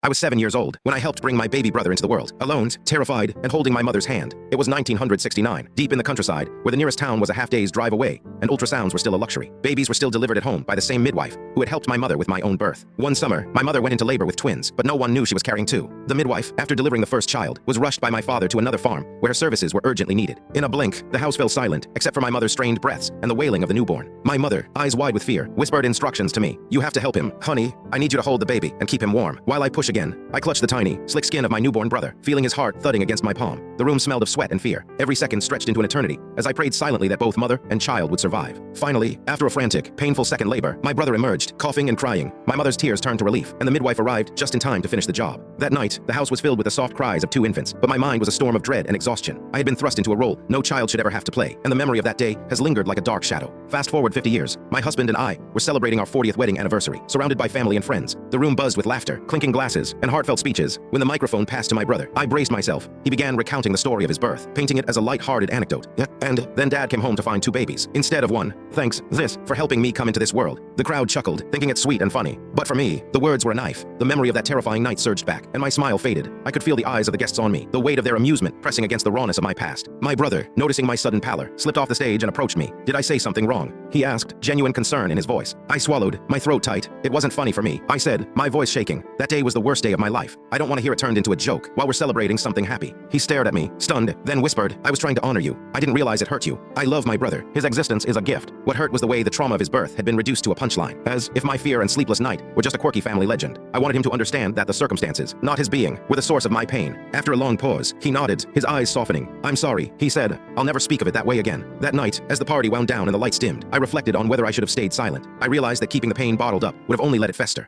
I was 7 years old when I helped bring my baby brother into the world, alone, terrified, and holding my mother's hand. It was 1969, deep in the countryside, where the nearest town was a half-day's drive away, and ultrasounds were still a luxury. Babies were still delivered at home by the same midwife who had helped my mother with my own birth. One summer, my mother went into labor with twins, but no one knew she was carrying two. The midwife, after delivering the first child, was rushed by my father to another farm, where her services were urgently needed. In a blink, the house fell silent, except for my mother's strained breaths and the wailing of the newborn. My mother, eyes wide with fear, whispered instructions to me. "You have to help him. Honey, I need you to hold the baby and keep him warm." While I push again, I clutch the tiny, slick skin of my newborn brother, feeling his heart thudding against my palm. The room smelled of sweat and fear. Every second stretched into an eternity, as I prayed silently that both mother and child would survive. Finally, after a frantic, painful second labor, my brother emerged, coughing and crying. My mother's tears turned to relief, and the midwife arrived just in time to finish the job. That night, the house was filled with the soft cries of two infants, but my mind was a storm of dread and exhaustion. I had been thrust into a role no child should ever have to play, and the memory of that day has lingered like a dark shadow. Fast forward 50 years, my husband and I were celebrating our 40th wedding anniversary, surrounded by family and friends. The room buzzed with laughter, clinking glasses, and heartfelt speeches. When the microphone passed to my brother, I braced myself. He began recounting the story of his birth, painting it as a light-hearted anecdote. And then Dad came home to find two babies, instead of one. "Thanks, this, for helping me come into this world." The crowd chuckled, thinking it sweet and funny. But for me, the words were a knife. The memory of that terrifying night surged back, and my smile faded. I could feel the eyes of the guests on me, the weight of their amusement pressing against the rawness of my past. My brother, noticing my sudden pallor, slipped off the stage and approached me. "Did I say something wrong?" he asked, genuine concern in his voice. I swallowed, my throat tight. It wasn't funny for me, I said, my voice shaking. "That day was the worst day of my life. I don't want to hear it turned into a joke while we're celebrating something happy." He stared at me, stunned, then whispered, "I was trying to honor you. I didn't realize it hurt you. I love my brother. His existence is a gift." What hurt was the way the trauma of his birth had been reduced to a punchline, as if my fear and sleepless night were just a quirky family legend. I wanted him to understand that the circumstances, not his being, were the source of my pain. After a long pause, he nodded, his eyes softening. "I'm sorry," he said. "I'll never speak of it that way again." That night, as the party wound down and the lights dimmed, I reflected on whether I should have stayed silent. I realized that keeping the pain bottled up would have only let it fester.